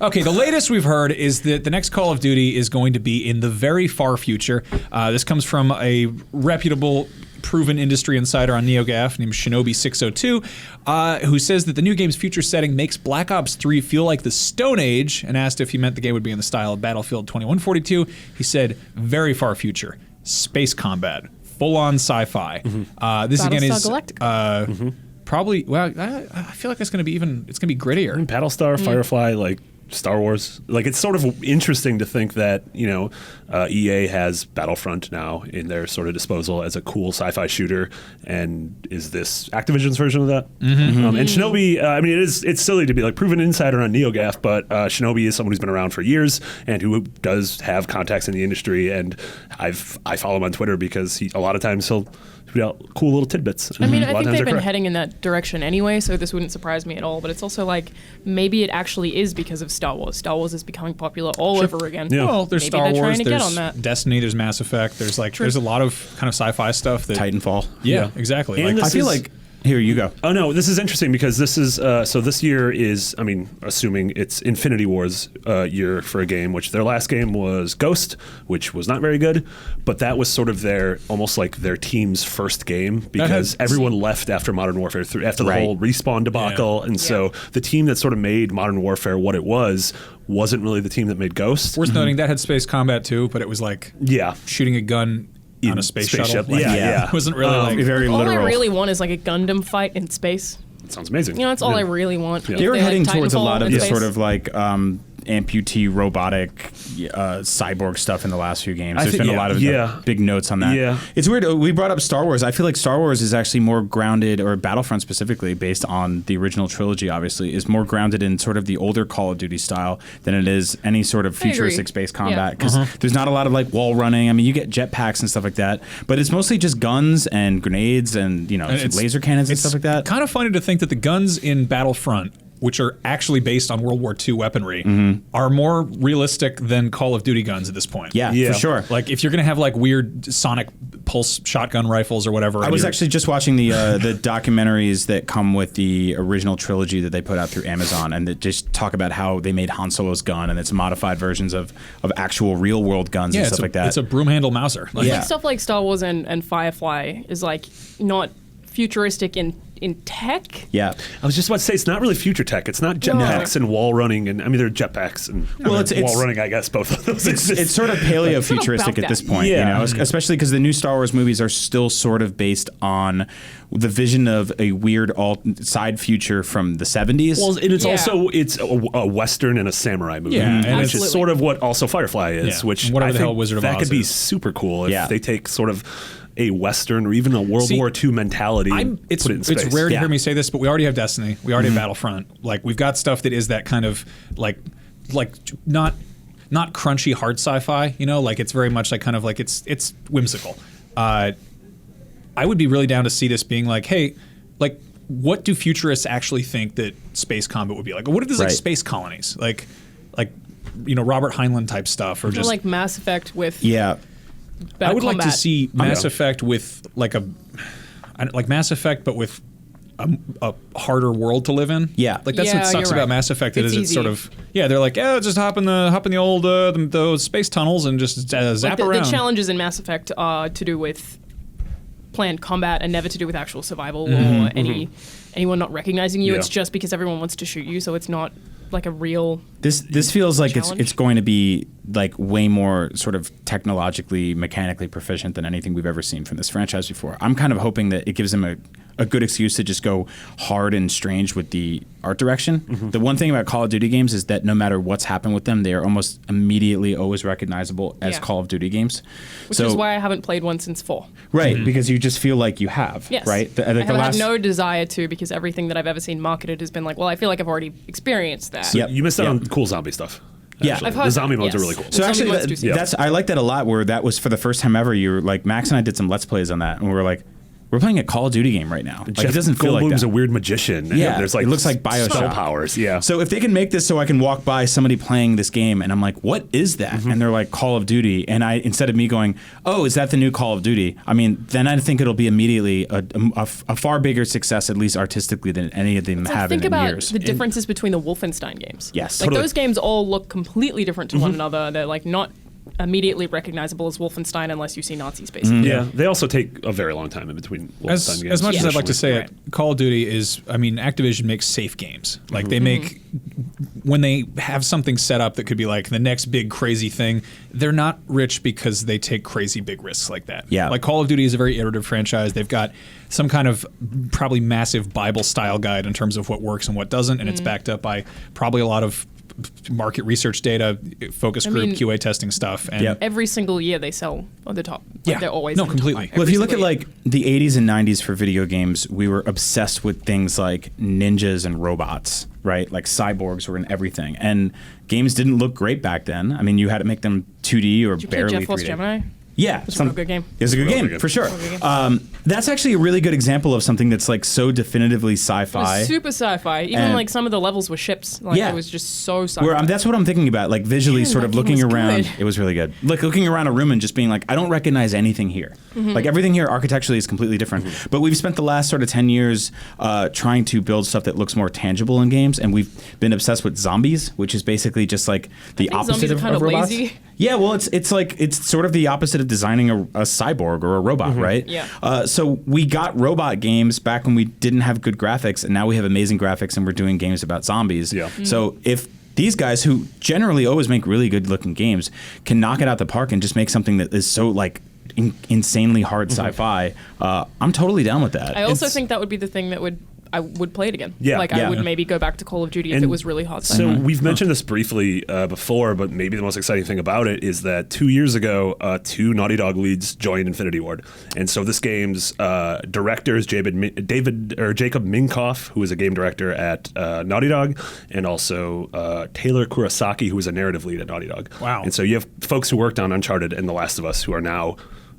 Okay, the latest we've heard is that the next Call of Duty is going to be in the very far future. This comes from a reputable, proven industry insider on NeoGAF named Shinobi602, who says that the new game's future setting makes Black Ops 3 feel like the Stone Age, and asked if he meant the game would be in the style of Battlefield 2142. He said, very far future. Space combat. Full-on sci-fi. This again is... Probably, well, I feel like it's going to be grittier. Battlestar, Firefly, like Star Wars. Like, it's sort of interesting to think that, EA has Battlefront now in their sort of disposal as a cool sci-fi shooter, and is this Activision's version of that? And Shinobi, it's silly to be like proven insider on NeoGAF, but Shinobi is someone who's been around for years and who does have contacts in the industry, and I follow him on Twitter because a lot of times he'll tweet out cool little tidbits. I think they've been heading in that direction anyway, so this wouldn't surprise me at all. But it's also like, maybe it actually is because of Star Wars. Star Wars is becoming popular all over again. Yeah. Well, there's maybe Star Wars, there's Destiny, there's Mass Effect, there's a lot of kind of sci-fi stuff. Titanfall. Yeah, exactly. And I feel like... Here, you go. Oh, no, this is interesting because this is, so this year is, assuming it's Infinity War's year for a game, which their last game was Ghost, which was not very good, but that was sort of almost like their team's first game because everyone left after Modern Warfare, after the whole Respawn debacle, and so the team that sort of made Modern Warfare what it wasn't really the team that made Ghost. Worth noting, that had space combat too, but it was like shooting a gun on a space shuttle. It wasn't really very all literal. I really want is like a Gundam fight in space. That sounds amazing. That's all I really want. They were heading towards a lot of this sort of like amputee robotic cyborg stuff in the last few games. There's been a lot of big notes on that. Yeah. It's weird. We brought up Star Wars. I feel like Star Wars is actually more grounded, or Battlefront specifically, based on the original trilogy, obviously, is more grounded in sort of the older Call of Duty style than it is any sort of futuristic space combat. Because there's not a lot of like wall running. I mean, you get jetpacks and stuff like that, but it's mostly just guns and grenades and, laser cannons and stuff like that. It's kind of funny to think that the guns in Battlefront, which are actually based on World War II weaponry, are more realistic than Call of Duty guns at this point. Yeah, for sure. Like, if you're going to have like weird sonic pulse shotgun rifles or whatever. I was actually just watching the documentaries that come with the original trilogy that they put out through Amazon, and that just talk about how they made Han Solo's gun, and it's modified versions of actual real world guns and stuff like that. It's a broom handle Mauser. Like stuff like Star Wars and Firefly is like not futuristic in tech. Yeah, I was just about to say it's not really future tech. It's not jetpacks and wall running, and there are jetpacks and wall running. I guess both of those. It's sort of paleo futuristic at this point, especially because the new Star Wars movies are still sort of based on the vision of a weird side future from the 70s. Well, and it's a Western and a samurai movie, and which is sort of what also Firefly is. Which whatever the hell Wizard of Oz that could be super cool if they take sort of a Western or even a World War II mentality. It's rare to hear me say this, but we already have Destiny. We already have Battlefront. Like, we've got stuff that is that kind of like not crunchy hard sci-fi. Like, it's very much like kind of like it's whimsical. I would be really down to see this being like, hey, like, what do futurists actually think that space combat would be like? What if there's like space colonies, like Robert Heinlein type stuff, or just like Mass Effect with I would like to see Mass Effect with like Mass Effect, but with a harder world to live in. Yeah, like that's what sucks about Mass Effect. It's sort of they're like just hop in the old those space tunnels and just zap around. The challenges in Mass Effect are to do with planned combat and never to do with actual survival or anyone not recognizing you. It's just because everyone wants to shoot you, so it's not like a real this feels like challenge. it's going to be like way more sort of technologically, mechanically proficient than anything we've ever seen from this franchise before. I'm kind of hoping that it gives them a good excuse to just go hard and strange with the art direction. The one thing about Call of Duty games is that no matter what's happened with them, they are almost immediately always recognizable as Call of Duty games. Which is why I haven't played one since 4. Right, because you just feel like you have, right? I have no desire to, because everything that I've ever seen marketed has been like, well, I feel like I've already experienced that. So you missed out on cool zombie stuff. Yeah, I've heard the zombie modes are really cool. So actually, I like that a lot. Where that was for the first time ever. You were like, Max and I did some Let's Plays on that, and we were like, we're playing a Call of Duty game right now. Like, Jeff it doesn't feel like Goldblum's that. a weird magician. Yeah, There's like it looks like Bioshock. spell powers. Yeah. So if they can make this so I can walk by somebody playing this game and I'm like, what is that? And they're like, Call of Duty. And I, instead of me going, oh, is that the new Call of Duty? I mean, then I think it'll be immediately a far bigger success, at least artistically, than any of them have in Think about years. the differences between the Wolfenstein games. Yes. Like Totally. those games all look completely different to one another. They're like not immediately recognizable as Wolfenstein unless you see Nazis, basically. Yeah, they also take a very long time in between Wolfenstein games. As much as I'd like to say Right. it, Call of Duty is, I mean, Activision makes safe games. Like they make, when they have something set up that could be like the next big crazy thing, they're not rich because they take crazy big risks like that. Yeah. Like Call of Duty is a very iterative franchise. They've got some kind of probably massive Bible style guide in terms of what works and what doesn't, and it's backed up by probably a lot of market research data, focus group, mean, QA testing stuff. And Yep. Every single year they sell on the top. Like Yeah. they're always No, in the top completely. every Well, if you look at single year. like the 80s and 90s for video games, we were obsessed with things like ninjas and robots, right? Like cyborgs were in everything. And games didn't look great back then. I mean, you had to make them 2D or Did you play barely Jet Force 3D. Gemini? Yeah, It's a real good game. It was a good Really game good. for sure. Really good game. That's actually a really good example of something that's like so definitively It sci-fi. was super sci-fi. Even And- like some of the levels were ships. Like Yeah. it was just so sci-fi. Where that's what I'm thinking about, like visually, Man, sort that of game looking was around. good. It was really good. Like looking around a room and just being like, I don't recognize anything here. Mm-hmm. Like everything here architecturally is completely different. But we've spent the last sort of 10 years trying to build stuff that looks more tangible in games, and we've been obsessed with zombies, which is basically just like the think opposite zombies are of kinda robots. lazy. Yeah, well, it's like it's sort of the opposite of designing a cyborg or a robot, right? Yeah. So we got robot games back when we didn't have good graphics, and now we have amazing graphics, and we're doing games about zombies. Yeah. So if these guys, who generally always make really good-looking games, can knock it out the park and just make something that is so like insanely hard sci-fi, I'm totally down with that. I also It's- think that would be the thing that I would play it again. Yeah. Like Yeah. I would maybe go back to Call of Duty if And it was really hard. So we've mentioned this briefly before, but maybe the most exciting thing about it is that 2 years ago, 2 Naughty Dog leads joined Infinity Ward, and so this game's director is Jacob Minkoff, who is a game director at Naughty Dog, and also Taylor Kurosaki, who is a narrative lead at Naughty Dog. Wow. And so you have folks who worked on Uncharted and The Last of Us who are now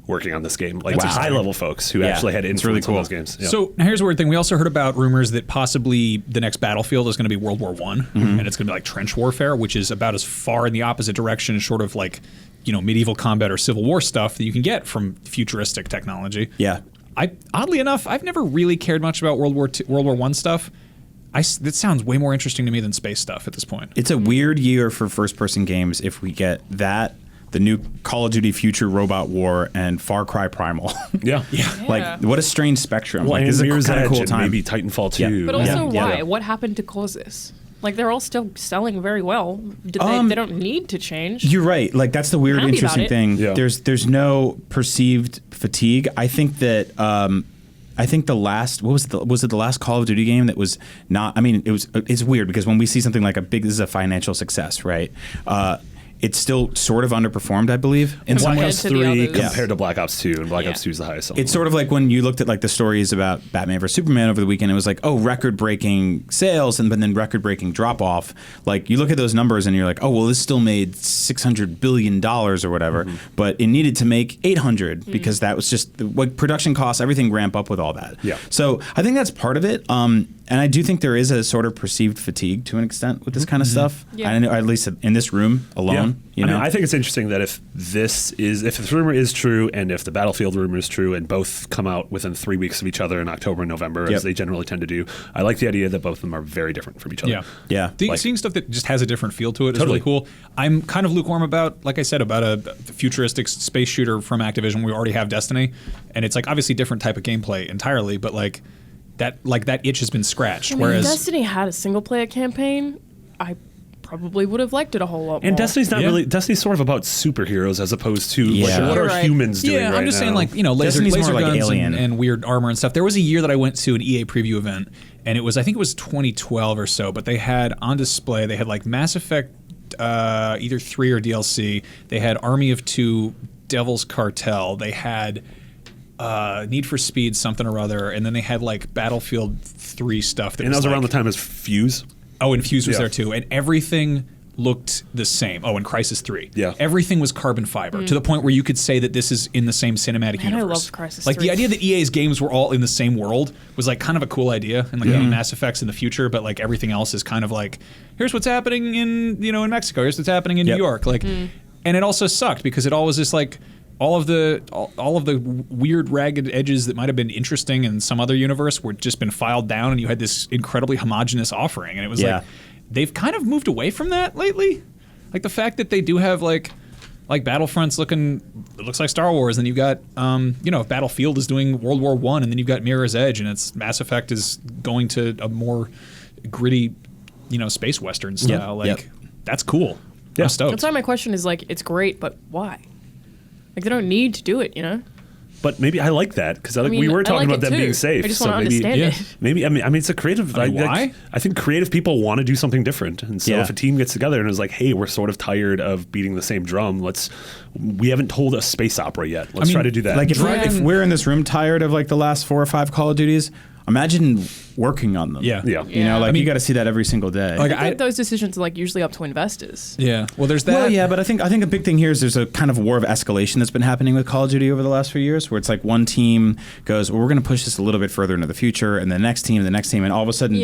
working on this game, like That's high level folks who Yeah. actually had It's really influence on cool. those games. Yeah. So now here's a weird thing. We also heard about rumors that possibly the next Battlefield is going to be World War I, and it's going to be like trench warfare, which is about as far in the opposite direction, short of like, medieval combat or Civil War stuff that you can get from futuristic technology. Yeah. Oddly enough, I've never really cared much about World War I stuff. That sounds way more interesting to me than space stuff at this point. It's a weird year for first-person games if we get that, the new Call of Duty Future Robot War, and Far Cry Primal. yeah. Like, what a strange spectrum. Well, like, and this is a Mirror's kind of Edge cool and time. maybe Titanfall 2. Yeah. But also, Yeah. why? Yeah. What happened to cause this? Like they're all still selling very well. They don't need to change. You're right. Like, that's the weird, Happy about interesting it. thing. Yeah. There's no perceived fatigue. I think that. I think the last was it the last Call of Duty game that was not. I mean, it's weird because when we see something like this is a financial success, right? It's still sort of underperformed, I believe, in some Compared ways. to the 3 others. compared to Black Ops 2, and Black Yeah. Ops 2 is the highest selling. It's sort of like when you looked at like the stories about Batman vs Superman over the weekend. It was like, oh, record-breaking sales, but then record-breaking drop-off. Like, you look at those numbers and you're like, oh, well, this still made $600 billion or whatever, but it needed to make 800 because that was just what production costs. Everything ramp up with all that. Yeah. So I think that's part of it. And I do think there is a sort of perceived fatigue to an extent with this kind of stuff. Yeah. I know, at least in this room alone. You know? I think it's interesting that if this rumor is true, and if the Battlefield rumor is true, and both come out within 3 weeks of each other in October and November, Yep. as they generally tend to do, I like the idea that both of them are very different from each other. Yeah. Yeah. Seeing stuff that just has a different feel to it is Totally. really cool. I'm kind of lukewarm about, like I said, about a futuristic space shooter from Activision. We already have Destiny, and it's like obviously different type of gameplay entirely, but like that itch has been scratched. I mean, Whereas Destiny had a single player campaign. I probably would have liked it a whole lot more. And Destiny's not Yeah. really. Destiny's sort of about superheroes as opposed to Yeah. like, what You're are right. humans doing yeah, right I'm just now? saying like laser Destiny's more like guns Alien. and weird armor and stuff. There was a year that I went to an EA preview event, and I think it was 2012 or so. But they had on display, they had like Mass Effect, either 3 or DLC. They had Army of Two, Devil's Cartel. They had Need for Speed something or other, and then they had like Battlefield 3 stuff. and that was around the time as Fuse. Oh, and Fuse was Yeah. there too, and everything looked the same. Oh, in Crysis 3. Yeah. Everything was carbon fiber to the point where you could say that this is in the same cinematic universe. I love Crysis Like 3. the idea that EA's games were all in the same world was like kind of a cool idea, and like maybe Mass Effects in the future, but like everything else is kind of like, here's what's happening in in Mexico, here's what's happening in New York, like, and it also sucked because it all was just like all of the weird ragged edges that might have been interesting in some other universe were just been filed down, and you had this incredibly homogenous offering, and it was like they've kind of moved away from that lately. Like the fact that they do have like Battlefront's it looks like Star Wars, and you've got Battlefield is doing World War I, and then you've got Mirror's Edge, and it's Mass Effect is going to a more gritty, space western style. That's cool. Yeah. I'm stoked. That's why my question is like, it's great, but why? Like they don't need to do it, But maybe I like that because I mean, we were I talking like about it them too. being safe. I just so want to maybe, understand it. Maybe I mean it's a creative. Why? I think creative people want to do something different, and so if a team gets together and is like, "Hey, we're sort of tired of beating the same drum. We haven't told a space opera yet. Let's try to do that." Like if we're in this room tired of like the last 4 or 5 Call of Duties, imagine working on them. Yeah. You got to see that every single day. Like, I think those decisions are like usually up to investors. Yeah. Well, there's that. Well, yeah, but I think a big thing here is there's a kind of war of escalation that's been happening with Call of Duty over the last few years, where it's like one team goes, well, we're going to push this a little bit further into the future, and the next team, and all of a sudden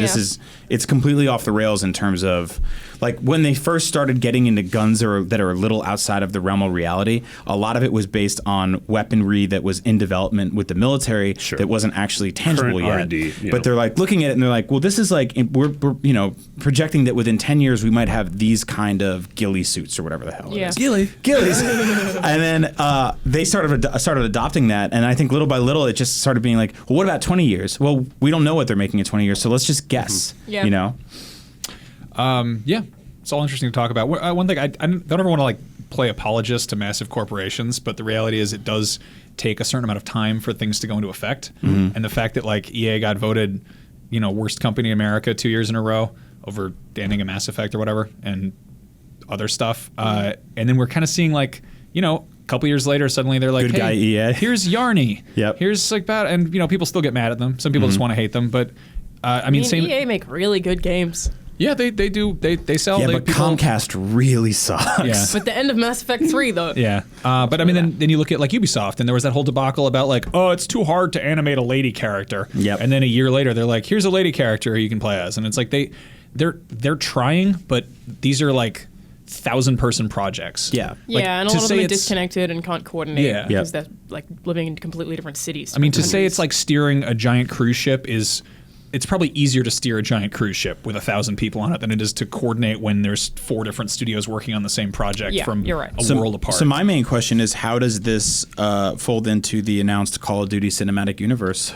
it's completely off the rails in terms of like when they first started getting into guns that are a little outside of the realm of reality. A lot of it was based on weaponry that was in development with the military that wasn't actually tangible Current yet. R&D, but they're like looking at it and they're like, well, this is like we're projecting that within 10 years we might have these kind of ghillie suits or whatever the hell it is. Ghillies. And then they started adopting that, and I think little by little it just started being like, well, what about 20 years? Well, we don't know what they're making in 20 years, so let's just guess. Yeah. Yeah, it's all interesting to talk about. One thing, I don't ever want to like play apologist to massive corporations, but the reality is it does take a certain amount of time for things to go into effect. And the fact that like EA got voted, worst company in America 2 years in a row over ending a Mass Effect or whatever, and other stuff. And then we're kind of seeing like, a couple years later, suddenly they're like, Good guy, EA. Here's Yarny. Yep. Here's like bad, and people still get mad at them. Some people just want to hate them, but I mean, same. EA make really good games. Yeah, they do. They sell. Yeah, but Comcast really sucks. Yeah. But the end of Mass Effect 3, though. Yeah, but I mean, then you look at like Ubisoft, and there was that whole debacle about like, oh, it's too hard to animate a lady character. Yep. And then a year later, they're like, here's a lady character you can play as, and it's like they're trying, but these are like 1,000-person projects. Yeah. Like, And a to lot of say them are it's- disconnected and can't coordinate Yeah. because they're like living in completely different cities. I mean, to say it's like steering a giant cruise ship it's probably easier to steer a giant cruise ship with 1,000 people on it than it is to coordinate when there's 4 different studios working on the same project from you're right. a world apart. So my main question is, how does this fold into the announced Call of Duty cinematic universe?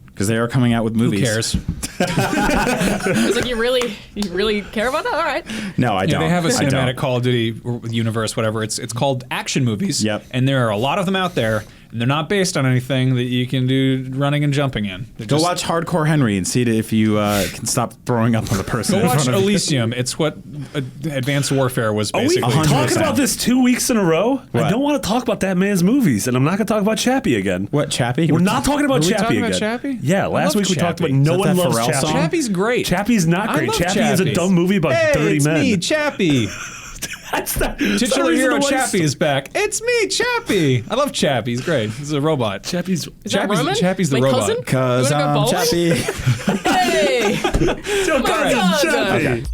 Because they are coming out with movies. Who cares? It's like you really care about that? All right. No, I don't. They have a I cinematic don't. Call of Duty universe, whatever. It's called action movies. Yep. And there are a lot of them out there, and they're not based on anything that you can do running and jumping in. Go watch Hardcore Henry and see if you can stop throwing up on the person. Go in watch front of you. Elysium. It's what Advanced Warfare was Are we basically. 100%. talking about this 2 weeks in a row? What? I don't want to talk about that man's movies, and I'm not going to talk about Chappie again. What, Chappie? We're not talking about Were we Chappie talking about again. Chappie? Yeah, I last love week we talked about Chappie. no Is that one that loves Pharrell Chappie. song? Chappie's great. Chappie's not I great. love Chappie is a Chappie. dumb movie about Hey, dirty it's men. me, Chappie. That's not, that's not Titular a reason hero to waste- Chappie is back. It's me, Chappie. I love Chappie. He's great. He's a robot. Chappie's. Is that Roman? Chappie's the My robot. cousin? Because You wanna go I'm bowling? Chappie. Hey! Joe My Cousin cousin. Chappie. Okay.